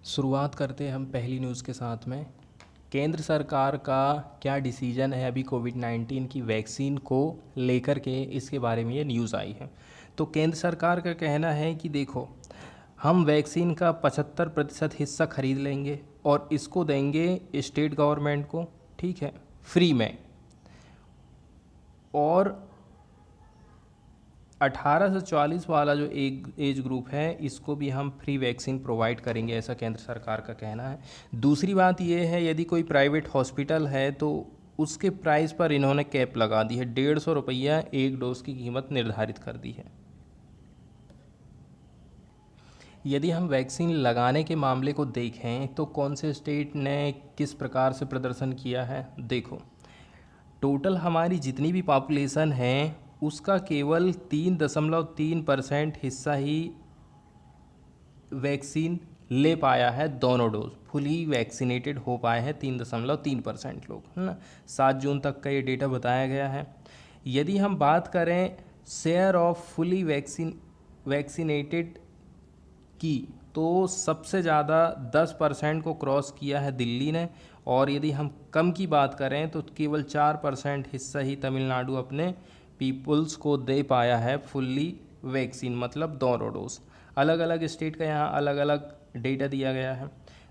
शुरुआत करते हैं हम पहली न्यूज़ के साथ में। केंद्र सरकार का क्या डिसीजन है अभी कोविड-19 की वैक्सीन को लेकर के, इसके बारे में ये न्यूज़ आई है। तो केंद्र सरकार का कहना है कि देखो, हम वैक्सीन का 75% हिस्सा खरीद लेंगे और इसको देंगे स्टेट गवर्नमेंट को, ठीक है, फ्री में। और 18 से 44 वाला जो एक एज ग्रुप है, इसको भी हम फ्री वैक्सीन प्रोवाइड करेंगे, ऐसा केंद्र सरकार का कहना है। दूसरी बात ये है, यदि कोई प्राइवेट हॉस्पिटल है तो उसके प्राइस पर इन्होंने कैप लगा दी है। 150 रुपया एक डोज की कीमत निर्धारित कर दी है। यदि हम वैक्सीन लगाने के मामले को देखें तो कौन से स्टेट ने किस प्रकार से प्रदर्शन किया है, देखो, टोटल हमारी जितनी भी पॉपुलेशन है उसका केवल 3.3% हिस्सा ही वैक्सीन ले पाया है। दोनों डोज फुली वैक्सीनेटेड हो पाए हैं 3.3% लोग, है ना। 7 जून तक का ये डेटा बताया गया है। यदि हम बात करें शेयर ऑफ फुली वैक्सीनेटेड की, तो सबसे ज़्यादा 10% को क्रॉस किया है दिल्ली ने। और यदि हम कम की बात करें तो केवल 4% हिस्सा ही तमिलनाडु अपने पीपल्स को दे पाया है फुल्ली वैक्सीन, मतलब दोनों डोज। अलग अलग स्टेट का यहाँ अलग अलग डेटा दिया गया है।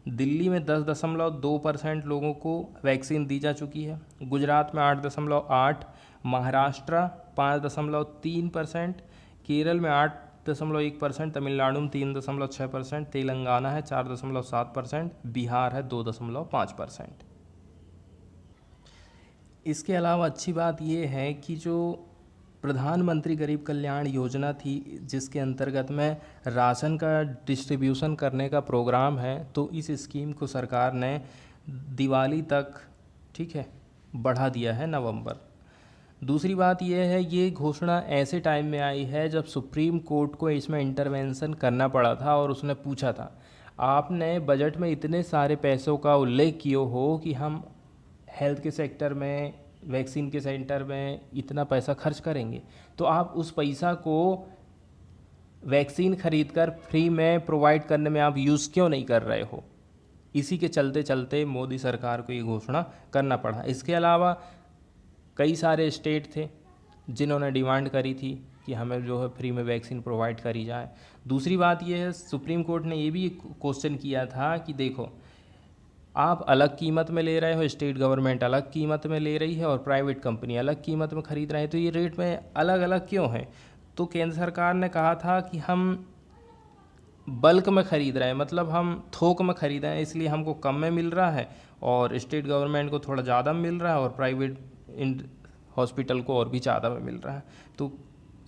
दिल्ली में 10.2% लोगों को वैक्सीन दी जा चुकी है, गुजरात में 8.8, महाराष्ट्र 5.3%, केरल में 8.1%, तमिलनाडु में 3.6%, तेलंगाना है 4.7%, बिहार है 2.5%। इसके अलावा अच्छी बात यह है कि जो प्रधानमंत्री गरीब कल्याण योजना थी, जिसके अंतर्गत में राशन का डिस्ट्रीब्यूशन करने का प्रोग्राम है, तो इस स्कीम को सरकार ने दिवाली तक, ठीक है, बढ़ा दिया है, नवंबर। दूसरी बात यह है, ये घोषणा ऐसे टाइम में आई है जब सुप्रीम कोर्ट को इसमें इंटरवेंशन करना पड़ा था और उसने पूछा था, आपने बजट में इतने सारे पैसों का उल्लेख किए हो कि हम हेल्थ के सेक्टर में, वैक्सीन के सेंटर में इतना पैसा खर्च करेंगे, तो आप उस पैसा को वैक्सीन खरीदकर फ्री में प्रोवाइड करने में आप यूज़ क्यों नहीं कर रहे हो। इसी के चलते चलते मोदी सरकार को ये घोषणा करना पड़ा। इसके अलावा कई सारे स्टेट थे जिन्होंने डिमांड करी थी कि हमें जो है फ्री में वैक्सीन प्रोवाइड करी जाए। दूसरी बात यह है, सुप्रीम कोर्ट ने ये भी क्वेश्चन किया था कि देखो, आप अलग कीमत में ले रहे हो, स्टेट गवर्नमेंट अलग कीमत में ले रही है और प्राइवेट कंपनी अलग कीमत में ख़रीद रहे हैं, तो ये रेट में अलग अलग क्यों है। तो केंद्र सरकार ने कहा था कि हम बल्क में ख़रीद रहे हैं, मतलब हम थोक में ख़रीद रहे हैं, इसलिए हमको कम में मिल रहा है और स्टेट गवर्नमेंट को थोड़ा ज़्यादा मिल रहा है और प्राइवेट हॉस्पिटल को और भी ज़्यादा में मिल रहा है। तो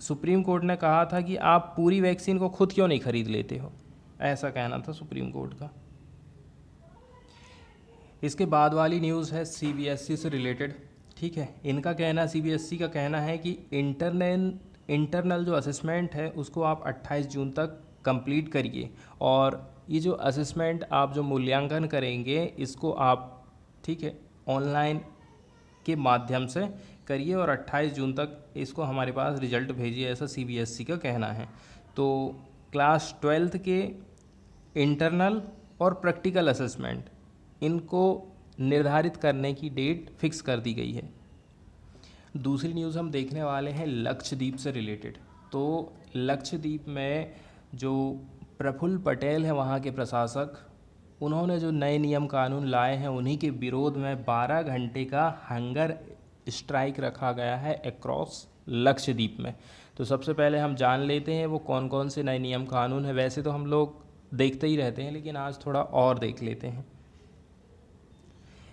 सुप्रीम कोर्ट ने कहा था कि आप पूरी वैक्सीन को खुद क्यों नहीं ख़रीद लेते हो, ऐसा कहना था सुप्रीम कोर्ट का। इसके बाद वाली न्यूज़ है सीबीएसई से रिलेटेड, ठीक है। इनका कहना, सीबीएसई का कहना है कि इंटरनल जो असेसमेंट है उसको आप 28 जून तक कंप्लीट करिए और ये जो असेसमेंट, आप जो मूल्यांकन करेंगे, इसको आप, ठीक है, ऑनलाइन के माध्यम से करिए और 28 जून तक इसको हमारे पास रिजल्ट भेजिए, ऐसा सीबीएसई का कहना है। तो क्लास 12th के इंटरनल और प्रैक्टिकल असेसमेंट, इनको निर्धारित करने की डेट फिक्स कर दी गई है। दूसरी न्यूज़ हम देखने वाले हैं लक्षद्वीप से रिलेटेड। तो लक्षद्वीप में जो प्रफुल्ल पटेल हैं वहाँ के प्रशासक, उन्होंने जो नए नियम कानून लाए हैं उन्हीं के विरोध में 12 घंटे का हंगर स्ट्राइक रखा गया है अक्रॉस लक्षद्वीप में। तो सबसे पहले हम जान लेते हैं वो कौन कौन से नए नियम कानून हैं। वैसे तो हम लोग देखते ही रहते हैं, लेकिन आज थोड़ा और देख लेते हैं।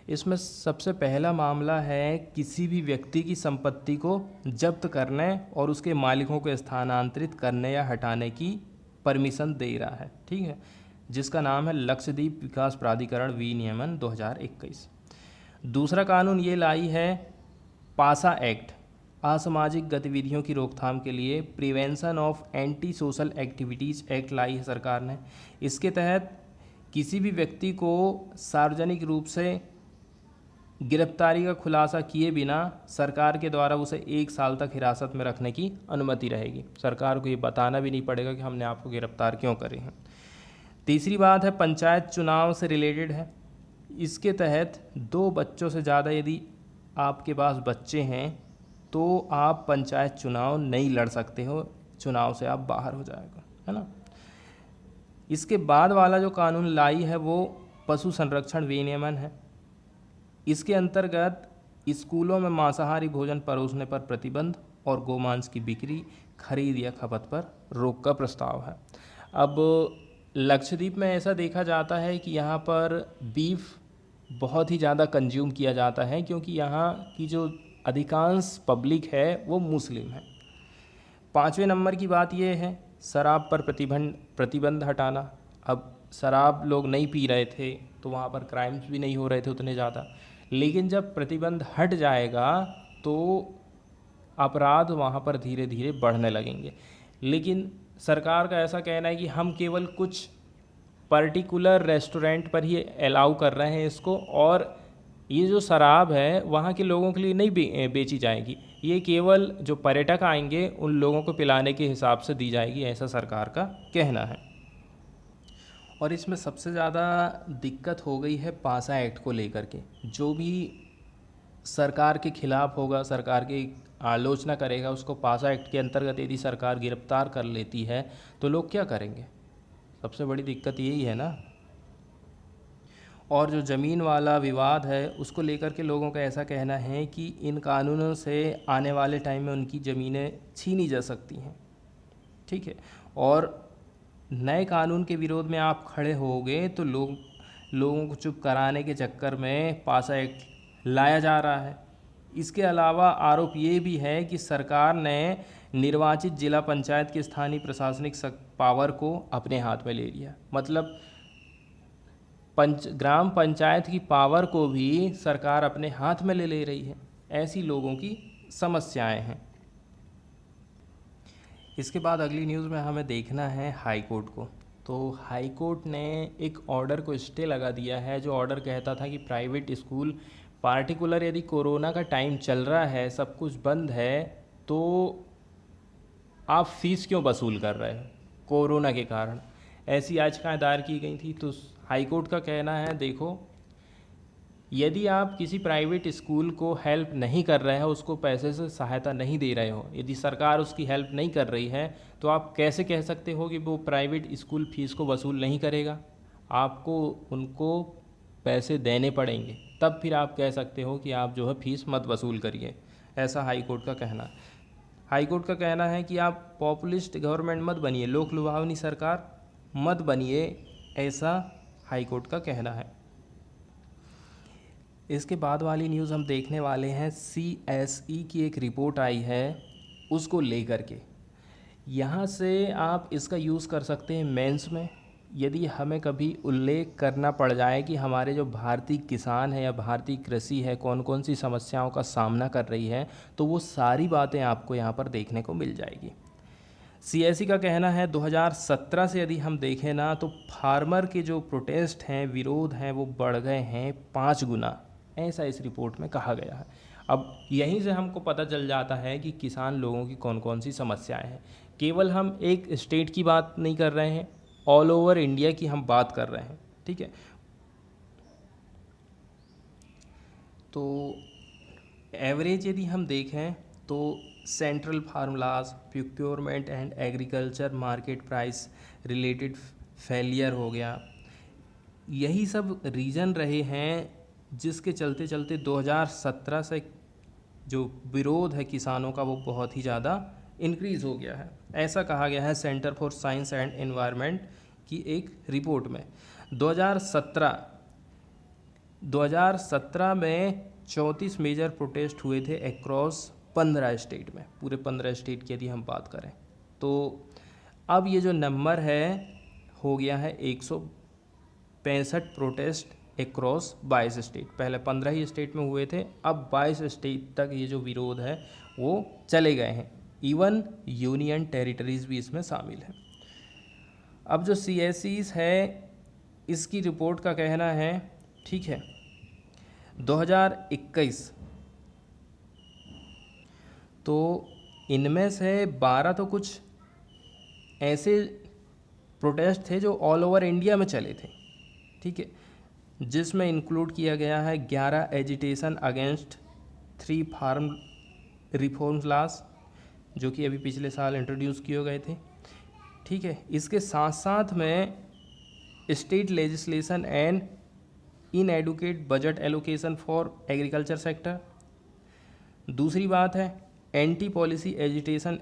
इसमें सबसे पहला मामला है किसी भी व्यक्ति की संपत्ति को जब्त करने और उसके मालिकों को स्थानांतरित करने या हटाने की परमिशन दे रहा है, ठीक है, जिसका नाम है लक्षद्वीप विकास प्राधिकरण विनियमन 2021। दूसरा कानून ये लाई है पासा एक्ट, असामाजिक गतिविधियों की रोकथाम के लिए prevention of anti social activities act लाई है सरकार ने। इसके तहत किसी भी व्यक्ति को सार्वजनिक रूप से गिरफ्तारी का खुलासा किए बिना सरकार के द्वारा उसे 1 साल तक हिरासत में रखने की अनुमति रहेगी। सरकार को ये बताना भी नहीं पड़ेगा कि हमने आपको गिरफ्तार क्यों करे हैं। तीसरी बात है पंचायत चुनाव से रिलेटेड है। इसके तहत 2 बच्चों से ज़्यादा यदि आपके पास बच्चे हैं तो आप पंचायत चुनाव नहीं लड़ सकते हो, चुनाव से आप बाहर हो जाएगा, है ना। इसके बाद वाला जो कानून लाई है वो पशु संरक्षण विनियमन है। इसके अंतर्गत स्कूलों में मांसाहारी भोजन परोसने पर प्रतिबंध और गोमांस की बिक्री, खरीद या खपत पर रोक का प्रस्ताव है। अब लक्षद्वीप में ऐसा देखा जाता है कि यहाँ पर बीफ बहुत ही ज़्यादा कंज्यूम किया जाता है, क्योंकि यहाँ की जो अधिकांश पब्लिक है वो मुस्लिम है। 5वें नंबर की बात ये है शराब पर प्रतिबंध हटाना। अब शराब लोग नहीं पी रहे थे तो वहाँ पर क्राइम्स भी नहीं हो रहे थे उतने ज़्यादा, लेकिन जब प्रतिबंध हट जाएगा तो अपराध वहाँ पर धीरे धीरे बढ़ने लगेंगे। लेकिन सरकार का ऐसा कहना है कि हम केवल कुछ पर्टिकुलर रेस्टोरेंट पर ही अलाउ कर रहे हैं इसको, और ये जो शराब है वहाँ के लोगों के लिए नहीं बेची जाएगी, ये केवल जो पर्यटक आएंगे उन लोगों को पिलाने के हिसाब से दी जाएगी, ऐसा सरकार का कहना है। और इसमें सबसे ज़्यादा दिक्कत हो गई है पासा एक्ट को लेकर के। जो भी सरकार के खिलाफ होगा, सरकार की आलोचना करेगा, उसको पासा एक्ट के अंतर्गत यदि सरकार गिरफ्तार कर लेती है तो लोग क्या करेंगे? सबसे बड़ी दिक्कत यही है ना। और जो ज़मीन वाला विवाद है उसको लेकर के लोगों का ऐसा कहना है कि इन कानूनों से आने वाले टाइम में उनकी ज़मीनें छीनी जा सकती हैं, ठीक है। और नए कानून के विरोध में आप खड़े होगे तो लोगों को चुप कराने के चक्कर में पासा एक्ट लाया जा रहा है। इसके अलावा आरोप ये भी है कि सरकार ने निर्वाचित जिला पंचायत के स्थानीय प्रशासनिक पावर को अपने हाथ में ले लिया। मतलब ग्राम पंचायत की पावर को भी सरकार अपने हाथ में ले रही है। ऐसी लोगों की समस्याएं हैं। इसके बाद अगली न्यूज़ में हमें देखना है हाई कोर्ट को। तो हाई कोर्ट ने एक ऑर्डर को स्टे लगा दिया है, जो ऑर्डर कहता था कि प्राइवेट स्कूल पार्टिकुलर यदि कोरोना का टाइम चल रहा है, सब कुछ बंद है, तो आप फीस क्यों वसूल कर रहे हो कोरोना के कारण। ऐसी याचिकाएं दायर की गई थी। तो हाई कोर्ट का कहना है देखो, यदि आप किसी प्राइवेट स्कूल को हेल्प नहीं कर रहे हो, उसको पैसे से सहायता नहीं दे रहे हो, यदि सरकार उसकी हेल्प नहीं कर रही है, तो आप कैसे कह सकते हो कि वो प्राइवेट स्कूल फीस को वसूल नहीं करेगा? आपको उनको पैसे देने पड़ेंगे, तब फिर आप कह सकते हो कि आप जो है फीस मत वसूल करिए। ऐसा हाई कोर्ट का कहना है। हाई कोर्ट का कहना है कि आप पॉपुलिस्ट गवर्नमेंट मत बनिए, लोक लुभावनी सरकार मत बनिए, ऐसा हाई कोर्ट का कहना है। इसके बाद वाली न्यूज़ हम देखने वाले हैं CSE की एक रिपोर्ट आई है उसको लेकर के। यहाँ से आप इसका यूज़ कर सकते हैं मेंस में। यदि हमें कभी उल्लेख करना पड़ जाए कि हमारे जो भारतीय किसान है या भारतीय कृषि है कौन कौन सी समस्याओं का सामना कर रही है, तो वो सारी बातें आपको यहाँ पर देखने को मिल जाएगी। CSE का कहना है 2017 से यदि हम देखें ना, तो फार्मर के जो प्रोटेस्ट हैं, विरोध हैं, वो बढ़ गए हैं 5 गुना, ऐसा इस रिपोर्ट में कहा गया है। अब यहीं से हमको पता चल जाता है कि किसान लोगों की कौन कौन सी समस्याएं हैं। केवल हम एक स्टेट की बात नहीं कर रहे हैं, ऑल ओवर इंडिया की हम बात कर रहे हैं, ठीक है। तो एवरेज यदि हम देखें तो central formulas, procurement and agriculture market price related failure हो गया, यही सब रीज़न रहे हैं जिसके चलते चलते 2017 से जो विरोध है किसानों का वो बहुत ही ज़्यादा इंक्रीज़ हो गया है। ऐसा कहा गया है centre for science and environment की एक रिपोर्ट में। 2017 में 34 मेजर प्रोटेस्ट हुए थे अक्रॉस 15 स्टेट में, पूरे 15 स्टेट की यदि हम बात करें तो अब ये जो नंबर है हो गया है 165 प्रोटेस्ट अक्रॉस 22 स्टेट। पहले 15 ही स्टेट में हुए थे, अब 22 स्टेट तक ये जो विरोध है वो चले गए हैं। इवन यूनियन टेरिटरीज़ भी इसमें शामिल है। अब जो CSEs है इसकी रिपोर्ट का कहना है, ठीक है, 2021 तो इनमें से 12 तो कुछ ऐसे प्रोटेस्ट थे जो ऑल ओवर इंडिया में चले थे, ठीक है, जिसमें इंक्लूड किया गया है 11 agitation against 3 farm reforms laws, जो कि अभी पिछले साल इंट्रोड्यूस किए गए थे, ठीक है। इसके साथ साथ में state legislation and inadequate budget allocation for agriculture sector. दूसरी बात है एंटी पॉलिसी एजिटेशन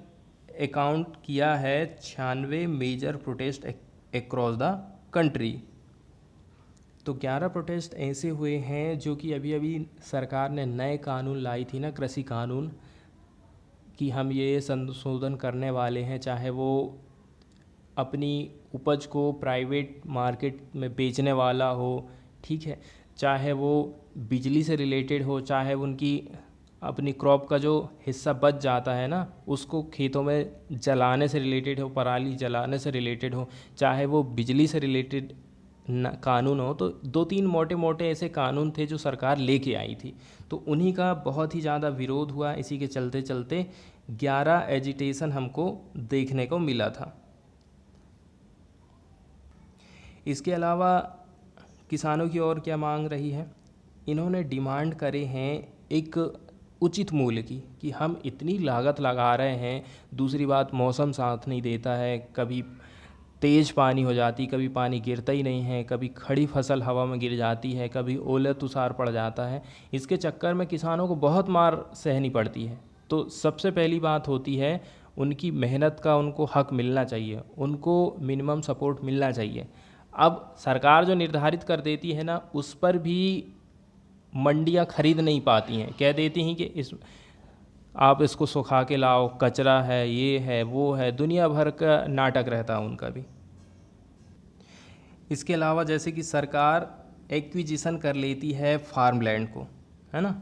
अकाउंट किया है 96 major protest across the country. तो 11 प्रोटेस्ट ऐसे हुए हैं जो कि अभी अभी सरकार ने नए कानून लाई थी ना, कृषि कानून, कि हम ये संशोधन करने वाले हैं, चाहे वो अपनी उपज को प्राइवेट मार्केट में बेचने वाला हो, ठीक है, चाहे वो बिजली से रिलेटेड हो, चाहे उनकी अपनी क्रॉप का जो हिस्सा बच जाता है ना उसको खेतों में जलाने से रिलेटेड हो, पराली जलाने से रिलेटेड हो, चाहे वो बिजली से रिलेटेड कानून हो। तो 2-3 मोटे मोटे ऐसे कानून थे जो सरकार लेके आई थी, तो उन्हीं का बहुत ही ज़्यादा विरोध हुआ। इसी के चलते चलते 11 एजिटेशन हमको देखने को मिला था। इसके अलावा किसानों की और क्या मांग रही है, इन्होंने डिमांड करे हैं एक उचित मूल्य की, कि हम इतनी लागत लगा रहे हैं, दूसरी बात मौसम साथ नहीं देता है, कभी तेज़ पानी हो जाती, कभी पानी गिरता ही नहीं है, कभी खड़ी फसल हवा में गिर जाती है, कभी ओले तुषार पड़ जाता है। इसके चक्कर में किसानों को बहुत मार सहनी पड़ती है। तो सबसे पहली बात होती है उनकी मेहनत का उनको हक मिलना चाहिए, उनको मिनिमम सपोर्ट मिलना चाहिए। अब सरकार जो निर्धारित कर देती है ना, उस पर भी मंडियां खरीद नहीं पाती हैं, कह देती हैं कि आप इसको सुखा के लाओ, कचरा है, ये है, वो है, दुनिया भर का नाटक रहता है उनका भी। इसके अलावा जैसे कि सरकार एक्विजिशन कर लेती है फार्म लैंड को, है ना,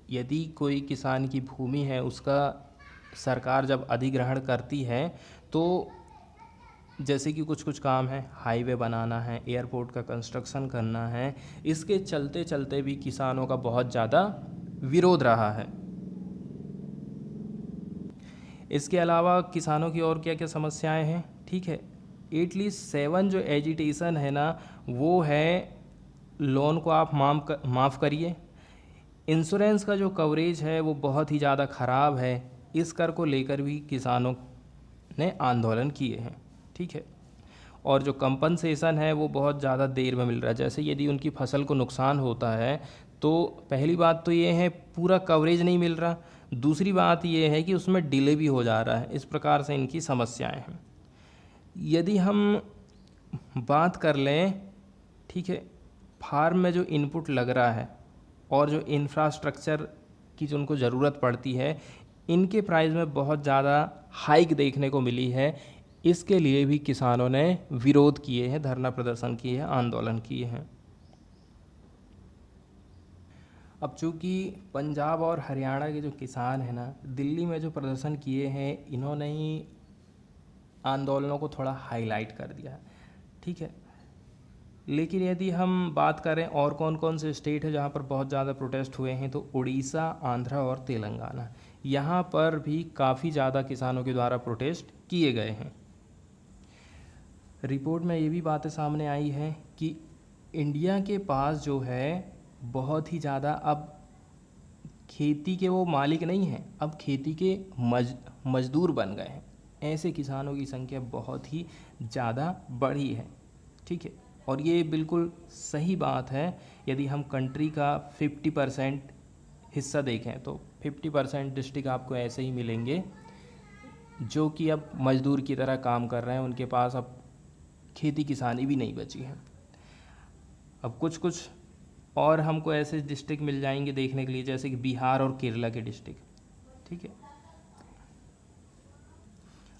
यदि कोई किसान की भूमि है उसका सरकार जब अधिग्रहण करती है तो जैसे कि कुछ कुछ काम है, हाईवे बनाना है, एयरपोर्ट का कंस्ट्रक्शन करना है, इसके चलते चलते भी किसानों का बहुत ज़्यादा विरोध रहा है। इसके अलावा किसानों की और क्या क्या समस्याएं हैं, ठीक है, एटलीस्ट 7 जो एजिटेशन है ना, वो है लोन को आप माफ़ करिए, इंश्योरेंस का जो कवरेज है वो बहुत ही ज़्यादा ख़राब है, इस कर को लेकर भी किसानों ने आंदोलन किए हैं, ठीक है। और जो कंपनसेशन है वो बहुत ज़्यादा देर में मिल रहा है, जैसे यदि उनकी फसल को नुकसान होता है तो पहली बात तो ये है पूरा कवरेज नहीं मिल रहा, दूसरी बात ये है कि उसमें डिले भी हो जा रहा है। इस प्रकार से इनकी समस्याएं हैं। यदि हम बात कर लें, ठीक है, फार्म में जो इनपुट लग रहा है और जो इंफ्रास्ट्रक्चर की जो उनको ज़रूरत पड़ती है, इनके प्राइस में बहुत ज़्यादा हाइक देखने को मिली है। इसके लिए भी किसानों ने विरोध किए हैं, धरना प्रदर्शन किए हैं, आंदोलन किए हैं। अब चूँकि पंजाब और हरियाणा के जो किसान हैं ना, दिल्ली में जो प्रदर्शन किए हैं, इन्होंने ही आंदोलनों को थोड़ा हाईलाइट कर दिया है, ठीक है। लेकिन यदि हम बात करें और कौन कौन से स्टेट है जहाँ पर बहुत ज़्यादा प्रोटेस्ट हुए हैं, तो उड़ीसा, आंध्रा और तेलंगाना, यहाँ पर भी काफ़ी ज़्यादा किसानों के द्वारा प्रोटेस्ट किए गए हैं। रिपोर्ट में ये भी बातें सामने आई हैं कि इंडिया के पास जो है बहुत ही ज़्यादा अब खेती के वो मालिक नहीं हैं, अब खेती के मजदूर बन गए हैं। ऐसे किसानों की संख्या बहुत ही ज़्यादा बढ़ी है, ठीक है। और ये बिल्कुल सही बात है। यदि हम कंट्री का 50% हिस्सा देखें तो 50% डिस्ट्रिक्ट आपको ऐसे ही मिलेंगे जो कि अब मजदूर की तरह काम कर रहे हैं, उनके पास अब खेती किसानी भी नहीं बची है। अब कुछ कुछ और हमको ऐसे डिस्ट्रिक्ट मिल जाएंगे देखने के लिए, जैसे कि बिहार और केरला के डिस्ट्रिक्ट, ठीक है।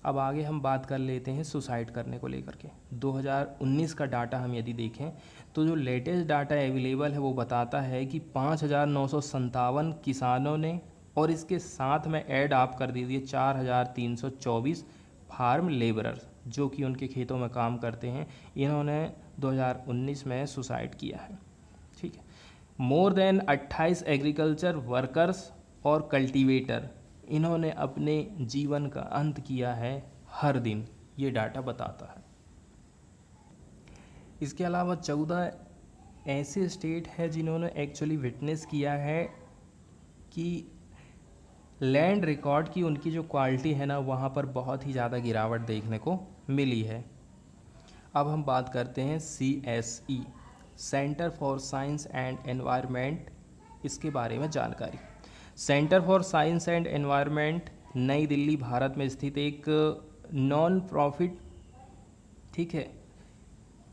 अब आगे हम बात कर लेते हैं सुसाइड करने को लेकर के। 2019 का डाटा हम यदि देखें तो जो लेटेस्ट डाटा अवेलेबल है वो बताता है कि 5,957 किसानों ने, और इसके साथ में ऐड आप कर दीजिए 4,324 फार्म लेबरर्स जो कि उनके खेतों में काम करते हैं, इन्होंने 2019 में सुसाइड किया है, ठीक है। मोर देन 28 एग्रीकल्चर वर्कर्स और कल्टीवेटर, इन्होंने अपने जीवन का अंत किया है हर दिन, ये डाटा बताता है। इसके अलावा 14 ऐसे स्टेट हैं जिन्होंने एक्चुअली विटनेस किया है कि लैंड रिकॉर्ड की उनकी जो क्वालिटी है ना वहाँ पर बहुत ही ज़्यादा गिरावट देखने को मिली है। अब हम बात करते हैं CSE, centre for science and environment, इसके बारे में जानकारी। Centre for science and environment नई दिल्ली, भारत में स्थित एक नॉन प्रॉफिट, ठीक है,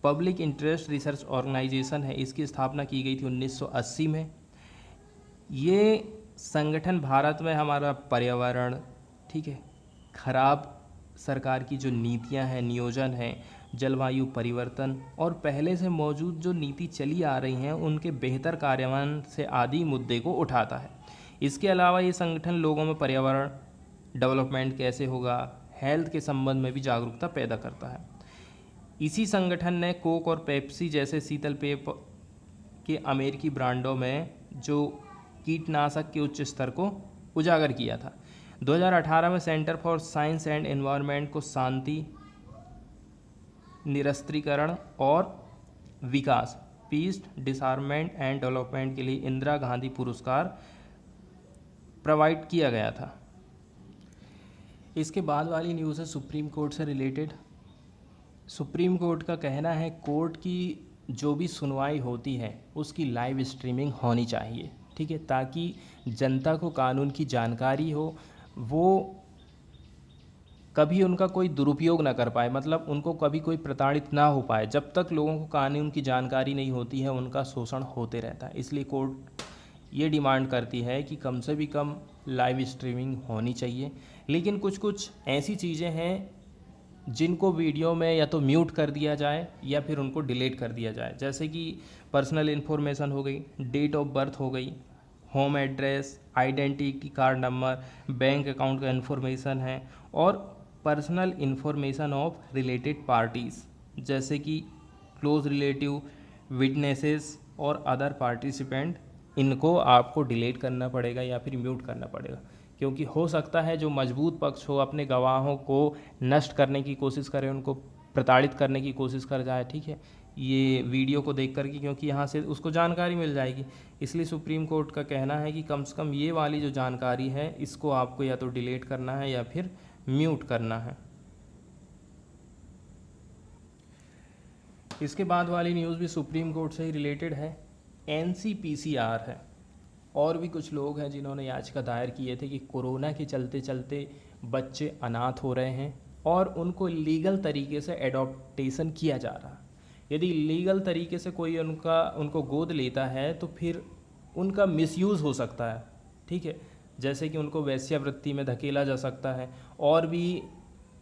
पब्लिक इंटरेस्ट रिसर्च ऑर्गेनाइजेशन है। इसकी स्थापना की गई थी 1980 में। ये संगठन भारत में हमारा पर्यावरण, ठीक है, खराब सरकार की जो नीतियां हैं, नियोजन है, जलवायु परिवर्तन और पहले से मौजूद जो नीति चली आ रही हैं उनके बेहतर कार्यान्वयन से आदि मुद्दे को उठाता है। इसके अलावा ये संगठन लोगों में पर्यावरण डेवलपमेंट कैसे होगा, हेल्थ के संबंध में भी जागरूकता पैदा करता है। इसी संगठन ने कोक और पेप्सी जैसे शीतल पेय के अमेरिकी ब्रांडों में जो कीटनाशक के उच्च स्तर को उजागर किया था। 2018 में centre for science and environment को शांति, निरस्त्रीकरण और विकास, पीस, डिसआर्ममेंट एंड डेवलपमेंट के लिए इंदिरा गांधी पुरस्कार प्रोवाइड किया गया था। इसके बाद वाली न्यूज़ है सुप्रीम कोर्ट से रिलेटेड। सुप्रीम कोर्ट का कहना है कोर्ट की जो भी सुनवाई होती है उसकी लाइव स्ट्रीमिंग होनी चाहिए, ठीक है, ताकि जनता को कानून की जानकारी हो, वो कभी उनका कोई दुरुपयोग ना कर पाए, मतलब उनको कभी कोई प्रताड़ित ना हो पाए। जब तक लोगों को कानून की जानकारी नहीं होती है उनका शोषण होते रहता है। इसलिए कोर्ट ये डिमांड करती है कि कम से भी कम लाइव स्ट्रीमिंग होनी चाहिए। लेकिन कुछ कुछ ऐसी चीज़ें हैं जिनको वीडियो में या तो म्यूट कर दिया जाए या फिर उनको डिलीट कर दिया जाए, जैसे कि पर्सनल इन्फॉर्मेशन हो गई, डेट ऑफ बर्थ हो गई, home address, identity card number, bank account का इन्फॉर्मेशन है और personal information of related parties जैसे कि क्लोज रिलेटिव, विटनेसेस और अदर पार्टिसिपेंट, इनको आपको डिलीट करना पड़ेगा या फिर म्यूट करना पड़ेगा, क्योंकि हो सकता है जो मजबूत पक्ष हो अपने गवाहों को नष्ट करने की कोशिश करे, उनको प्रताड़ित करने की कोशिश कर जाए, ठीक है, ये वीडियो को देख करके, क्योंकि यहाँ से उसको जानकारी मिल जाएगी। इसलिए सुप्रीम कोर्ट का कहना है कि कम से कम ये वाली जो जानकारी है इसको आपको या तो डिलीट करना है या फिर म्यूट करना है। इसके बाद वाली न्यूज़ भी सुप्रीम कोर्ट से ही रिलेटेड है। NCPCR है, और भी कुछ लोग हैं जिन्होंने याचिका दायर किए थे कि कोरोना के चलते चलते बच्चे अनाथ हो रहे हैं और उनको लीगल तरीके से एडॉप्टेशन किया जा रहा है। यदि लीगल तरीके से कोई उनको गोद लेता है तो फिर उनका मिसयूज़ हो सकता है, ठीक है, जैसे कि उनको वेश्यावृत्ति में धकेला जा सकता है और भी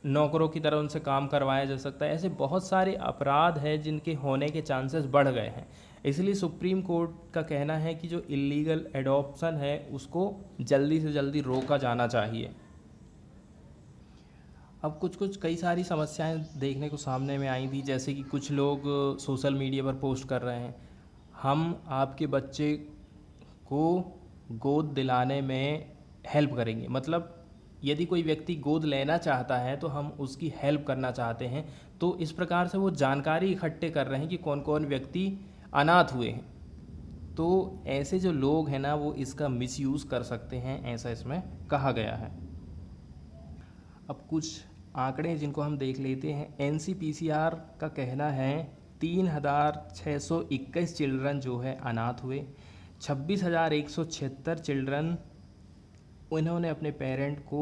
नौकरों की तरह उनसे काम करवाया जा सकता है। ऐसे बहुत सारे अपराध हैं जिनके होने के चांसेस बढ़ गए हैं। इसलिए सुप्रीम कोर्ट का कहना है कि जो इलीगल एडॉप्शन है उसको जल्दी से जल्दी रोका जाना चाहिए। अब कुछ कई सारी समस्याएं देखने को सामने में आई थी, जैसे कि कुछ लोग सोशल मीडिया पर पोस्ट कर रहे हैं, हम आपके बच्चे को गोद दिलाने में हेल्प करेंगे, मतलब यदि कोई व्यक्ति गोद लेना चाहता है तो हम उसकी हेल्प करना चाहते हैं। तो इस प्रकार से वो जानकारी इकट्ठे कर रहे हैं कि कौन कौन व्यक्ति अनाथ हुए हैं। तो ऐसे जो लोग हैं ना वो इसका मिसयूज़ कर सकते हैं, ऐसा इसमें कहा गया है। अब कुछ आंकड़े जिनको हम देख लेते हैं। NCPCR का कहना है 3621 चिल्ड्रन जो है अनाथ हुए, 26,176 चिल्ड्रन उन्होंने अपने पेरेंट को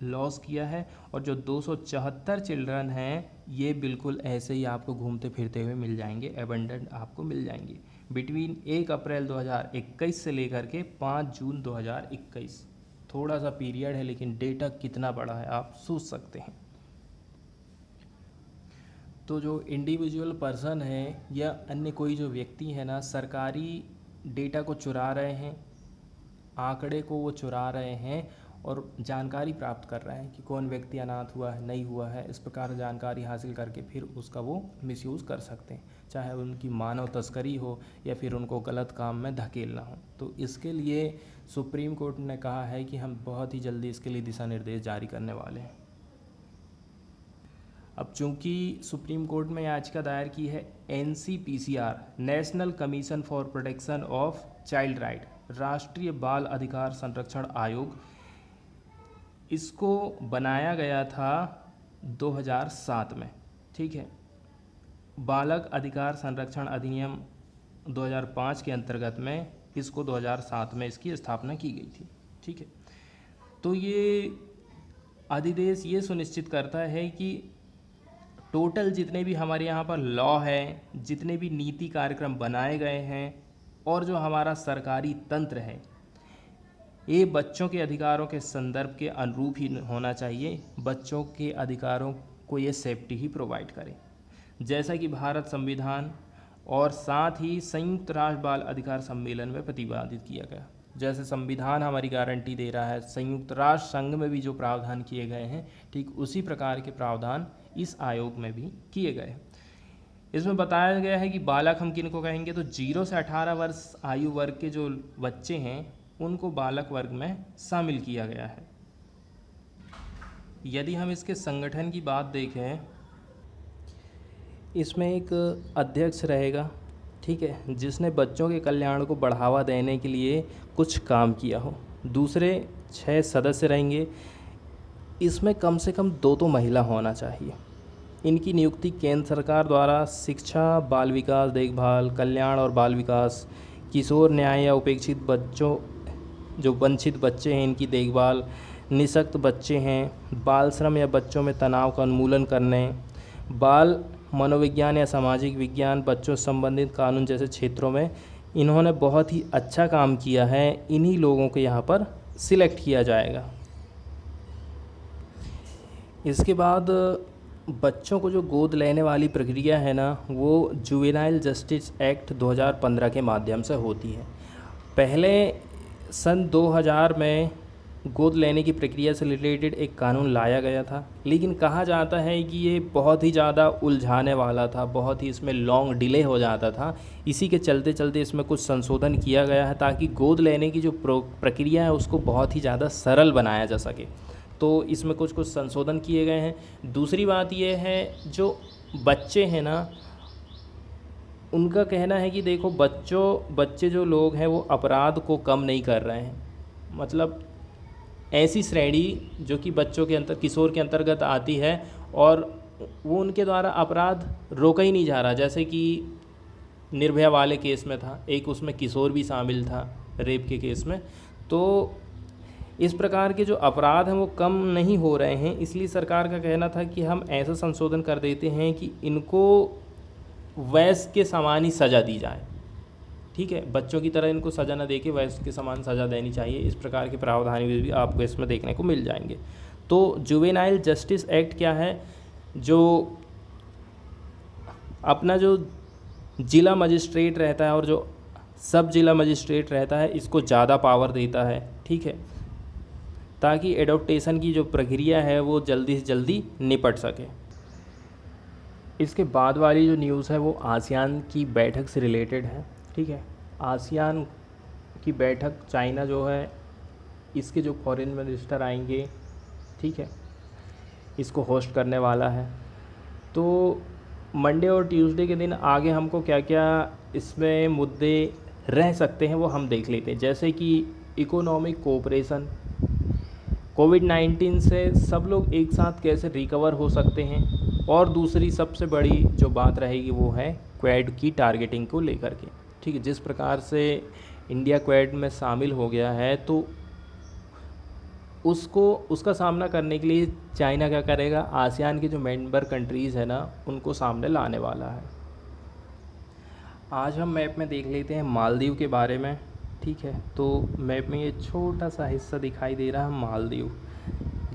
लॉस किया है और जो 274 चिल्ड्रन हैं ये बिल्कुल ऐसे ही आपको घूमते फिरते हुए मिल जाएंगे, एबंडेंट आपको मिल जाएंगे बिटवीन 1 अप्रैल 2021 से लेकर के 5 जून 2021। थोड़ा सा पीरियड है लेकिन डेटा कितना बड़ा है आप सोच सकते हैं। तो जो इंडिविजुअल पर्सन है या अन्य कोई जो व्यक्ति है ना, सरकारी डेटा को चुरा रहे हैं, आंकड़े को वो चुरा रहे हैं और जानकारी प्राप्त कर रहे हैं कि कौन व्यक्ति अनाथ हुआ है, नहीं हुआ है। इस प्रकार जानकारी हासिल करके फिर उसका वो मिसयूज़ कर सकते हैं, चाहे उनकी मानव तस्करी हो या फिर उनको गलत काम में धकेलना हो। तो इसके लिए सुप्रीम कोर्ट ने कहा है कि हम बहुत ही जल्दी इसके लिए दिशा निर्देश जारी करने वाले हैं। अब चूंकि सुप्रीम कोर्ट में याचिका दायर की है NCPCR, national commission for protection of child right, राष्ट्रीय बाल अधिकार संरक्षण आयोग, इसको बनाया गया था 2007 में। ठीक है, बालक अधिकार संरक्षण अधिनियम 2005 के अंतर्गत में इसको 2007 में इसकी स्थापना की गई थी। ठीक है, तो ये अधिदेश ये सुनिश्चित करता है कि टोटल जितने भी हमारे यहाँ पर लॉ है, जितने भी नीति कार्यक्रम बनाए गए हैं और जो हमारा सरकारी तंत्र है, ये बच्चों के अधिकारों के संदर्भ के अनुरूप ही होना चाहिए। बच्चों के अधिकारों को ये सेफ्टी ही प्रोवाइड करे, जैसा कि भारत संविधान और साथ ही संयुक्त राष्ट्र बाल अधिकार सम्मेलन में प्रतिपादित किया गया। जैसे संविधान हमारी गारंटी दे रहा है, संयुक्त राष्ट्र संघ में भी जो प्रावधान किए गए हैं, ठीक उसी प्रकार के प्रावधान इस आयोग में भी किए गए हैं। इसमें बताया गया है कि बालक हम किन को कहेंगे, तो 0 से 18 वर्ष आयु वर्ग के जो बच्चे हैं उनको बालक वर्ग में शामिल किया गया है। यदि हम इसके संगठन की बात देखें, इसमें एक अध्यक्ष रहेगा, ठीक है, जिसने बच्चों के कल्याण को बढ़ावा देने के लिए कुछ काम किया हो। दूसरे 6 सदस्य रहेंगे। इसमें कम से कम 2 तो महिला होना चाहिए। इनकी नियुक्ति केंद्र सरकार द्वारा शिक्षा, बाल विकास, देखभाल, कल्याण और बाल विकास, किशोर न्याय या उपेक्षित बच्चों, जो वंचित बच्चे हैं, इनकी देखभाल, निःशक्त बच्चे हैं, बाल श्रम या बच्चों में तनाव का उन्मूलन करने, बाल मनोविज्ञान या सामाजिक विज्ञान, बच्चों से संबंधित कानून जैसे क्षेत्रों में इन्होंने बहुत ही अच्छा काम किया है। इन्हीं लोगों को यहाँ पर सिलेक्ट किया जाएगा। इसके बाद बच्चों को जो गोद लेने वाली प्रक्रिया है ना, वो जुवेनाइल जस्टिस एक्ट 2015 के माध्यम से होती है। पहले सन 2000 में गोद लेने की प्रक्रिया से रिलेटेड एक कानून लाया गया था, लेकिन कहा जाता है कि ये बहुत ही ज़्यादा उलझाने वाला था, बहुत ही इसमें लॉन्ग डिले हो जाता था। इसी के चलते चलते इसमें कुछ संशोधन किया गया है ताकि गोद लेने की जो प्रक्रिया है उसको बहुत ही ज़्यादा सरल बनाया जा सके। तो इसमें कुछ संशोधन किए गए हैं। दूसरी बात ये है, जो बच्चे हैं ना, उनका कहना है कि देखो बच्चे जो लोग हैं वो अपराध को कम नहीं कर रहे हैं। मतलब ऐसी श्रेणी जो कि बच्चों के किशोर के अंतर्गत आती है और वो उनके द्वारा अपराध रोका ही नहीं जा रहा। जैसे कि निर्भया वाले केस में था, एक उसमें किशोर भी शामिल था रेप के केस में। तो इस प्रकार के जो अपराध हैं वो कम नहीं हो रहे हैं, इसलिए सरकार का कहना था कि हम ऐसा संशोधन कर देते हैं कि इनको वयस्क के समान ही सज़ा दी जाए। ठीक है, बच्चों की तरह इनको सज़ा न देके वयस्क के समान सज़ा देनी चाहिए। इस प्रकार के प्रावधान भी आपको इसमें देखने को मिल जाएंगे। तो जुवेनाइल जस्टिस एक्ट क्या है, जो अपना जो जिला मजिस्ट्रेट रहता है और जो सब जिला मजिस्ट्रेट रहता है, इसको ज़्यादा पावर देता है। ठीक है, ताकि एडॉप्टेशन की जो प्रक्रिया है वो जल्दी से जल्दी निपट सके। इसके बाद वाली जो न्यूज़ है वो आसियान की बैठक से रिलेटेड है। ठीक है, आसियान की बैठक, चाइना जो है इसके जो फॉरेन मिनिस्टर आएंगे, ठीक है, इसको होस्ट करने वाला है। तो मंडे और ट्यूसडे के दिन आगे हमको क्या क्या इसमें मुद्दे रह सकते हैं वो हम देख लेते हैं। जैसे कि इकोनॉमिक कोऑपरेशन, कोविड-19 से सब लोग एक साथ कैसे रिकवर हो सकते हैं, और दूसरी सबसे बड़ी जो बात रहेगी वो है क्वेड की टारगेटिंग को लेकर के। ठीक है, जिस प्रकार से इंडिया क्वेड में शामिल हो गया है तो उसका सामना करने के लिए चाइना क्या करेगा, आसियान के जो मेंबर कंट्रीज़ है ना उनको सामने लाने वाला है। आज हम मैप में देख लेते हैं मालदीव के बारे में। ठीक है, तो मैप में ये छोटा सा हिस्सा दिखाई दे रहा है मालदीव।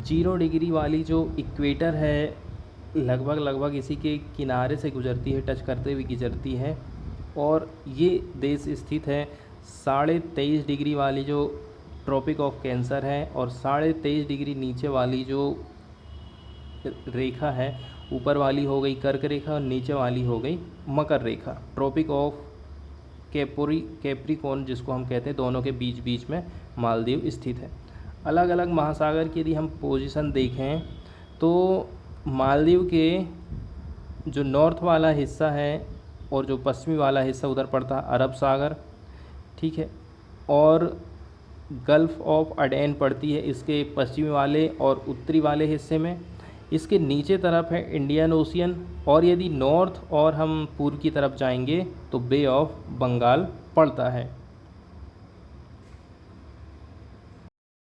0 डिग्री वाली जो इक्वेटर है लगभग इसी के किनारे से गुजरती है, टच करते हुए गुजरती है, और ये देश स्थित है 23.5 डिग्री वाली जो ट्रॉपिक ऑफ कैंसर है, और 23.5 डिग्री नीचे वाली जो रेखा है, ऊपर वाली हो गई कर्क रेखा और नीचे वाली हो गई मकर रेखा, ट्रॉपिक ऑफ कैप्रिकॉर्न जिसको हम कहते हैं, दोनों के बीच में मालदीव स्थित है। अलग अलग महासागर की यदि हम पोजीशन देखें तो मालदीव के जो नॉर्थ वाला हिस्सा है और जो पश्चिमी वाला हिस्सा उधर पड़ता है अरब सागर, ठीक है। और गल्फ़ ऑफ अडेन पड़ती है इसके पश्चिमी वाले और उत्तरी वाले हिस्से में। इसके नीचे तरफ है इंडियन ओशियन, और यदि नॉर्थ और हम पूर्व की तरफ जाएंगे तो बे ऑफ बंगाल पड़ता है।